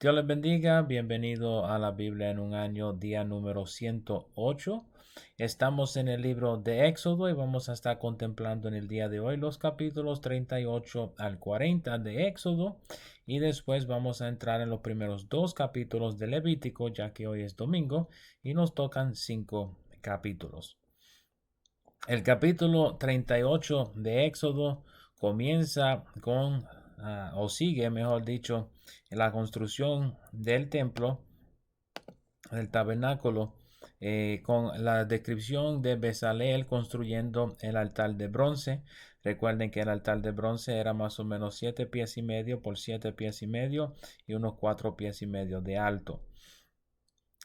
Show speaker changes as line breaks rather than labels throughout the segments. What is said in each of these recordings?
Dios les bendiga, bienvenido a la Biblia en un año, día número 108. Estamos en el libro de Éxodo y vamos a estar contemplando en el día de hoy los capítulos 38 al 40 de Éxodo y después vamos a entrar en los primeros dos capítulos de Levítico, ya que hoy es domingo y nos tocan 5 capítulos. El capítulo 38 de Éxodo comienza con, o sigue, mejor dicho, la construcción del templo, del tabernáculo, con la descripción de Bezaleel construyendo el altar de bronce. Recuerden que el altar de bronce era más o menos 7 pies y medio por 7 pies y medio y unos 4 pies y medio de alto.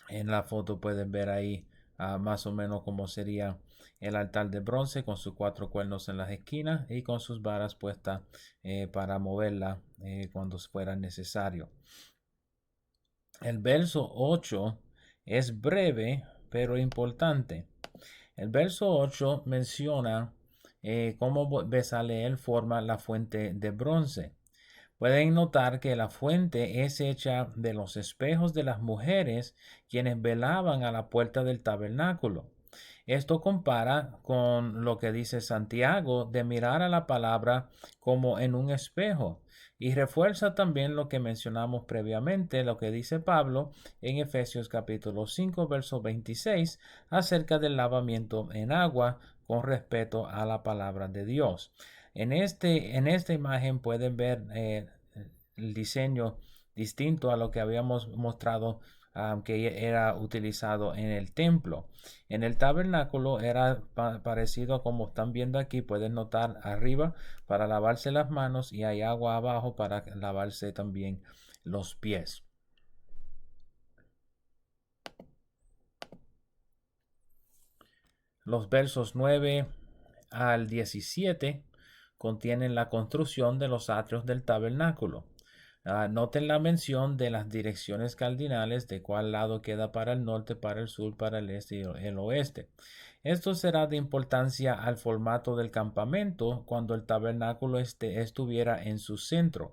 En la foto pueden ver ahí más o menos cómo sería el altar de bronce con sus 4 cuernos en las esquinas y con sus varas puestas para moverla cuando fuera necesario. El verso 8 es breve pero importante. El verso 8 menciona cómo Bezaleel forma la fuente de bronce. Pueden notar que la fuente es hecha de los espejos de las mujeres quienes velaban a la puerta del tabernáculo. Esto compara con lo que dice Santiago de mirar a la palabra como en un espejo y refuerza también lo que mencionamos previamente, lo que dice Pablo en Efesios capítulo 5 verso 26 acerca del lavamiento en agua con respecto a la palabra de Dios. En esta imagen pueden ver el diseño distinto a lo que habíamos mostrado que era utilizado en el templo. En el tabernáculo era parecido a como están viendo aquí. Pueden notar arriba para lavarse las manos y hay agua abajo para lavarse también los pies. Los versos 9 al 17 contienen la construcción de los atrios del tabernáculo. Noten la mención de las direcciones cardinales de cuál lado queda para el norte, para el sur, para el este y el oeste. Esto será de importancia al formato del campamento cuando el tabernáculo estuviera en su centro.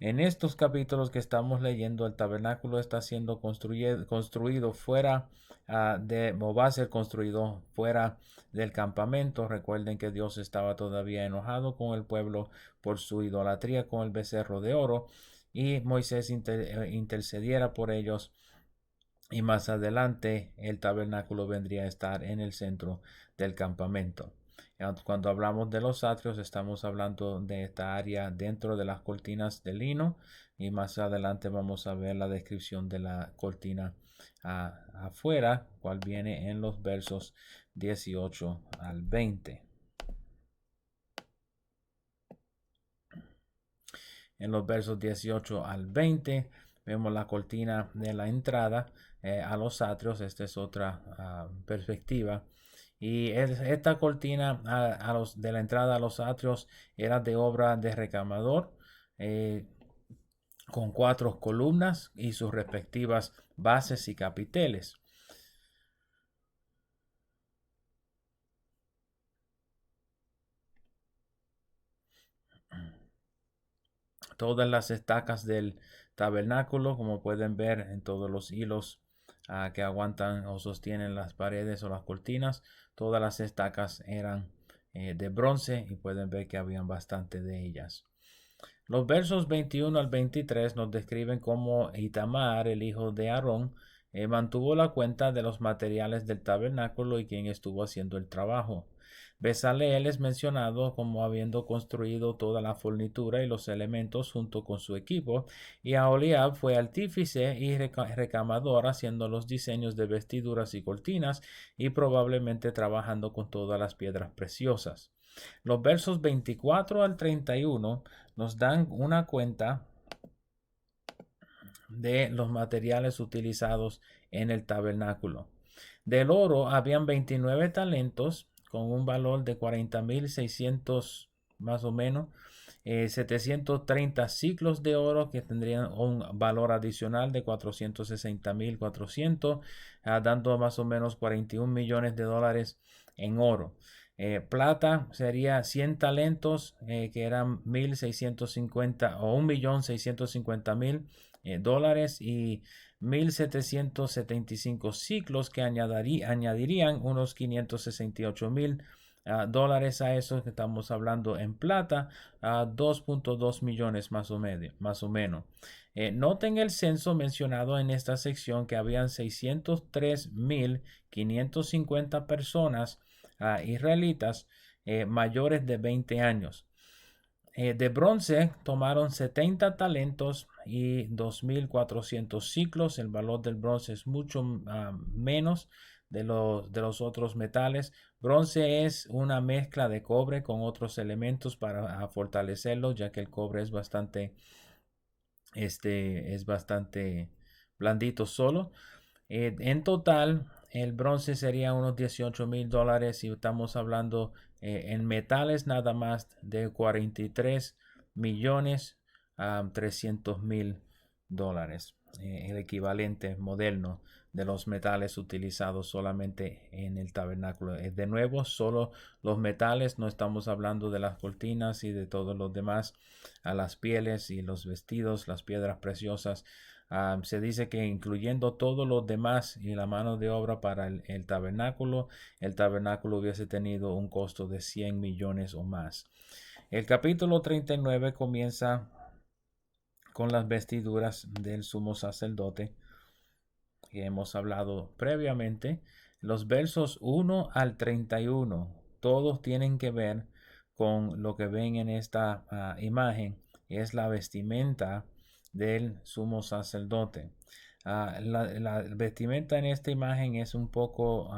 En estos capítulos que estamos leyendo, el tabernáculo está siendo construido fuera o va a ser construido fuera del campamento. Recuerden que Dios estaba todavía enojado con el pueblo por su idolatría con el becerro de oro y Moisés intercediera por ellos y más adelante el tabernáculo vendría a estar en el centro del campamento. Cuando hablamos de los atrios estamos hablando de esta área dentro de las cortinas de lino y más adelante vamos a ver la descripción de la cortina afuera, cual viene en los versos 18 al 20. En los versos 18 al 20 vemos la cortina de la entrada a los atrios. Esta es otra perspectiva. Y esta cortina de la entrada a los atrios era de obra de recamador con 4 columnas y sus respectivas bases y capiteles. Todas las estacas del tabernáculo, como pueden ver en todos los hilos que aguantan o sostienen las paredes o las cortinas, todas las estacas eran de bronce y pueden ver que habían bastante de ellas. Los versos 21 al 23 nos describen cómo Itamar, el hijo de Aarón, mantuvo la cuenta de los materiales del tabernáculo y quien estuvo haciendo el trabajo. Bezaleel es mencionado como habiendo construido toda la fornitura y los elementos junto con su equipo, y Aholiab fue artífice y recamador haciendo los diseños de vestiduras y cortinas y probablemente trabajando con todas las piedras preciosas. Los versos 24 al 31 nos dan una cuenta de los materiales utilizados en el tabernáculo. Del oro habían 29 talentos con un valor de 40.600 más o menos, 730 ciclos de oro que tendrían un valor adicional de 460.400, dando más o menos 41 millones de dólares en oro. Plata sería 100 talentos, que eran 1.650 o 1.650.000 dólares, y 1.775 ciclos, que añadirían unos 568.000 dólares a eso que estamos hablando en plata, a 2.2 millones más o menos. Noten el censo mencionado en esta sección, que habían 603.550 personas israelitas mayores de 20 años. De bronce tomaron 70 talentos y 2.400 ciclos. El valor del bronce es mucho menos de los otros metales. Bronce es una mezcla de cobre con otros elementos para fortalecerlo, ya que el cobre es bastante blandito solo. En total, el bronce sería unos 18.000 dólares, y estamos hablando en metales nada más de 43.300.000 dólares. El equivalente moderno de los metales utilizados solamente en el tabernáculo. De nuevo, solo los metales, no estamos hablando de las cortinas y de todos los demás, a las pieles y los vestidos, las piedras preciosas. Se dice que incluyendo todos los demás y la mano de obra para el tabernáculo hubiese tenido un costo de 100 millones o más. El capítulo 39 comienza con las vestiduras del sumo sacerdote, que hemos hablado previamente. Los versos 1 al 31 todos tienen que ver con lo que ven en esta imagen. Es la vestimenta del sumo sacerdote. La vestimenta en esta imagen es un poco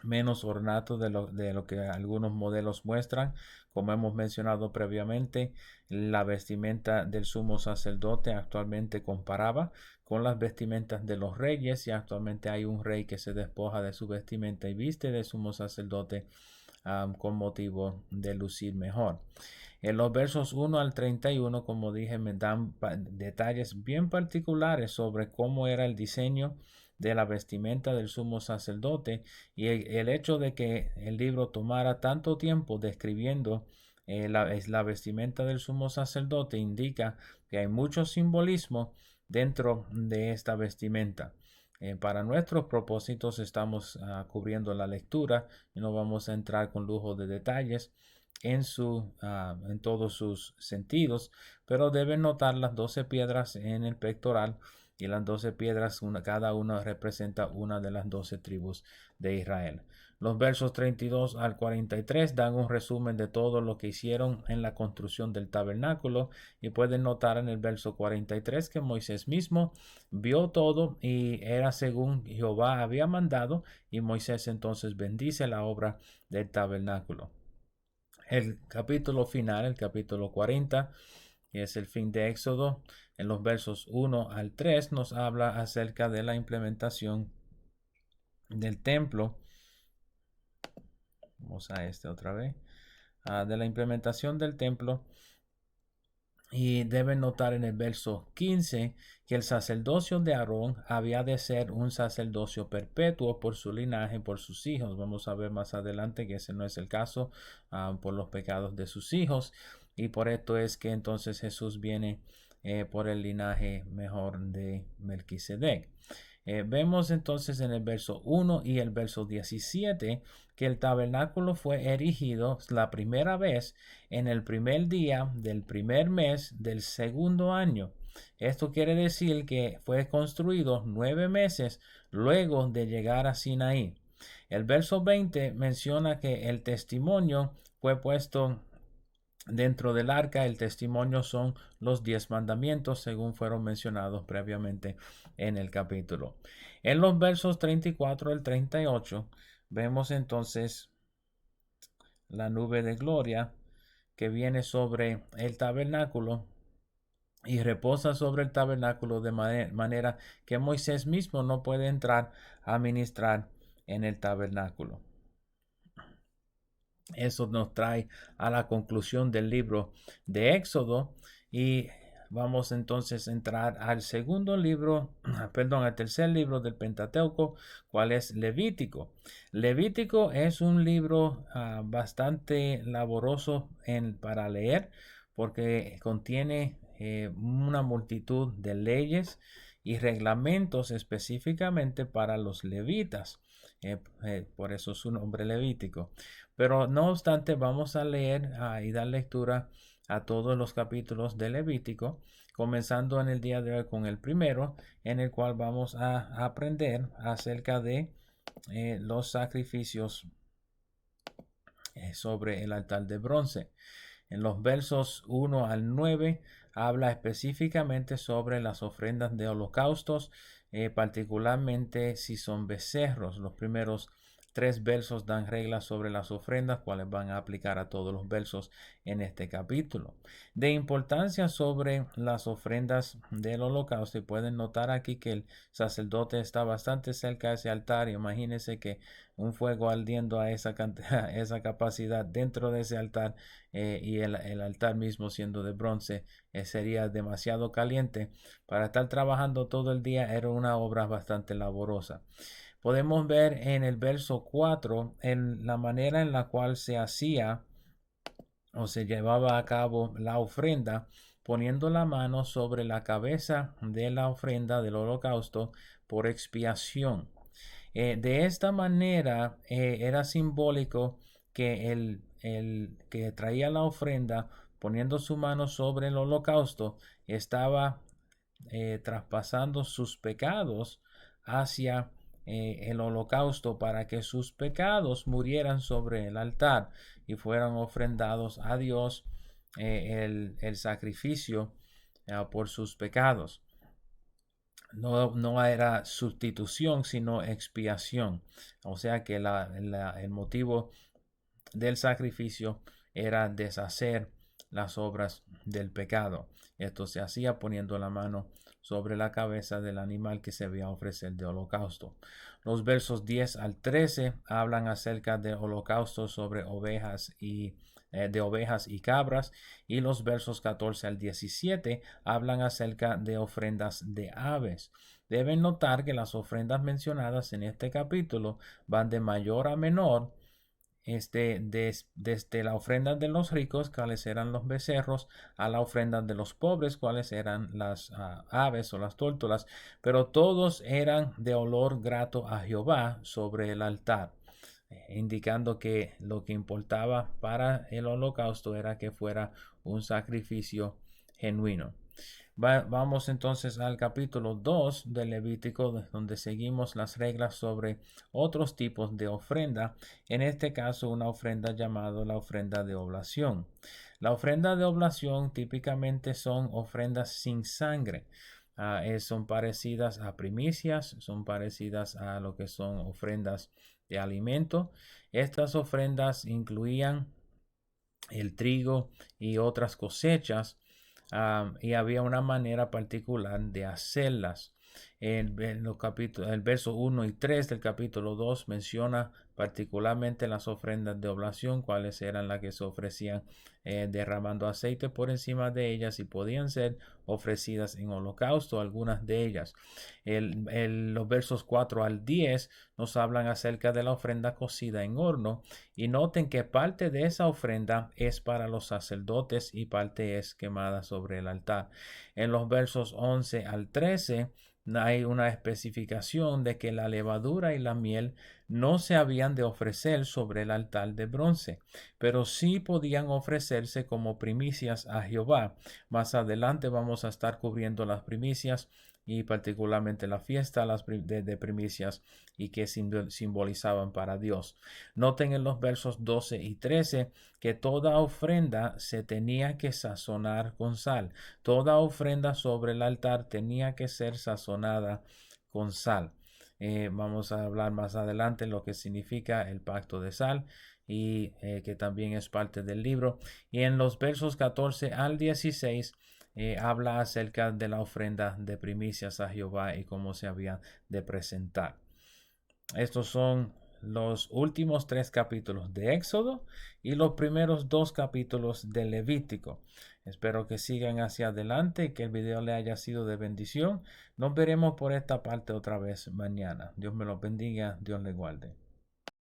menos ornato de lo que algunos modelos muestran. Como hemos mencionado previamente, la vestimenta del sumo sacerdote actualmente comparaba con las vestimentas de los reyes, y actualmente hay un rey que se despoja de su vestimenta y viste de sumo sacerdote con motivo de lucir mejor. En los versos 1 al 31, como dije, me dan detalles bien particulares sobre cómo era el diseño de la vestimenta del sumo sacerdote, y el hecho de que el libro tomara tanto tiempo describiendo la vestimenta del sumo sacerdote indica que hay mucho simbolismo dentro de esta vestimenta. Para nuestros propósitos estamos cubriendo la lectura y no vamos a entrar con lujo de detalles en todos sus sentidos, pero deben notar las 12 piedras en el pectoral, y las 12 piedras, cada una representa una de las 12 tribus de Israel. Los versos 32 al 43 dan un resumen de todo lo que hicieron en la construcción del tabernáculo, y pueden notar en el verso 43 que Moisés mismo vio todo y era según Jehová había mandado, y Moisés entonces bendice la obra del tabernáculo. El capítulo final, el capítulo 40, que es el fin de Éxodo, en los versos 1 al 3 nos habla acerca de la implementación del templo. Vamos a otra vez. De la implementación del templo. Y deben notar en el verso 15 que el sacerdocio de Aarón había de ser un sacerdocio perpetuo por su linaje, por sus hijos. Vamos a ver más adelante que ese no es el caso por los pecados de sus hijos. Y por esto es que entonces Jesús viene por el linaje mejor de Melquisedec. Vemos entonces en el verso 1 y el verso 17 que el tabernáculo fue erigido la primera vez en el primer día del primer mes del segundo año. Esto quiere decir que fue construido 9 meses luego de llegar a Sinaí. El verso 20 menciona que el testimonio fue puesto dentro del arca. El testimonio son los 10 mandamientos, según fueron mencionados previamente en el capítulo. En los versos 34 al 38 vemos entonces la nube de gloria que viene sobre el tabernáculo y reposa sobre el tabernáculo, de manera que Moisés mismo no puede entrar a ministrar en el tabernáculo. Eso nos trae a la conclusión del libro de Éxodo, y vamos entonces a entrar al segundo libro, perdón, al tercer libro del Pentateuco, cuál es Levítico. Levítico es un libro bastante laboroso para leer porque contiene una multitud de leyes y reglamentos específicamente para los levitas. Por eso su nombre Levítico. Pero no obstante, vamos a leer y dar lectura a todos los capítulos de Levítico, comenzando en el día de hoy con el primero, en el cual vamos a aprender acerca de los sacrificios sobre el altar de bronce. En los versos 1 al 9 habla específicamente sobre las ofrendas de holocaustos, particularmente si son becerros. Los primeros 3 versos dan reglas sobre las ofrendas, cuales van a aplicar a todos los versos en este capítulo. De importancia sobre las ofrendas del holocausto, y pueden notar aquí que el sacerdote está bastante cerca de ese altar. Imagínense que un fuego ardiendo a esa cantidad, esa capacidad dentro de ese altar, y el altar mismo siendo de bronce, sería demasiado caliente para estar trabajando todo el día. Era una obra bastante laborosa. Podemos ver en el verso 4 en la manera en la cual se hacía o se llevaba a cabo la ofrenda, poniendo la mano sobre la cabeza de la ofrenda del holocausto por expiación. De esta manera era simbólico que el que traía la ofrenda, poniendo su mano sobre el holocausto, estaba traspasando sus pecados hacia el holocausto, para que sus pecados murieran sobre el altar y fueran ofrendados a Dios, el sacrificio por sus pecados. No era sustitución, sino expiación. O sea que el motivo del sacrificio era deshacer las obras del pecado. Esto se hacía poniendo la mano sobre la cabeza del animal que se había a ofrecer de holocausto. Los versos 10 al 13 hablan acerca de holocaustos sobre ovejas de ovejas y cabras, y los versos 14 al 17 hablan acerca de ofrendas de aves. Deben notar que las ofrendas mencionadas en este capítulo van de mayor a menor, desde la ofrenda de los ricos, cuáles eran los becerros, a la ofrenda de los pobres, cuáles eran las aves o las tórtolas, pero todos eran de olor grato a Jehová sobre el altar, indicando que lo que importaba para el holocausto era que fuera un sacrificio genuino. Vamos entonces al capítulo 2 del Levítico, donde seguimos las reglas sobre otros tipos de ofrenda. En este caso, una ofrenda llamada la ofrenda de oblación. La ofrenda de oblación típicamente son ofrendas sin sangre. Son parecidas a primicias, son parecidas a lo que son ofrendas de alimento. Estas ofrendas incluían el trigo y otras cosechas, y había una manera particular de hacerlas. El verso 1 y 3 del capítulo 2 menciona particularmente las ofrendas de oblación, cuáles eran las que se ofrecían derramando aceite por encima de ellas, y podían ser ofrecidas en holocausto, algunas de ellas. Los versos 4 al 10 nos hablan acerca de la ofrenda cocida en horno, y noten que parte de esa ofrenda es para los sacerdotes y parte es quemada sobre el altar. En los versos 11 al 13 hay una especificación de que la levadura y la miel no se habían de ofrecer sobre el altar de bronce, pero sí podían ofrecerse como primicias a Jehová. Más adelante vamos a estar cubriendo las primicias, y particularmente la fiesta de primicias, y que simbolizaban para Dios. Noten en los versos 12 y 13 que toda ofrenda se tenía que sazonar con sal. Toda ofrenda sobre el altar tenía que ser sazonada con sal. Vamos a hablar más adelante lo que significa el pacto de sal, y que también es parte del libro. Y en los versos 14 al 16 habla acerca de la ofrenda de primicias a Jehová y cómo se había de presentar. Estos son los últimos 3 capítulos de Éxodo y los primeros 2 capítulos de Levítico. Espero que sigan hacia adelante y que el video le haya sido de bendición. Nos veremos por esta parte otra vez mañana. Dios me los bendiga, Dios le guarde.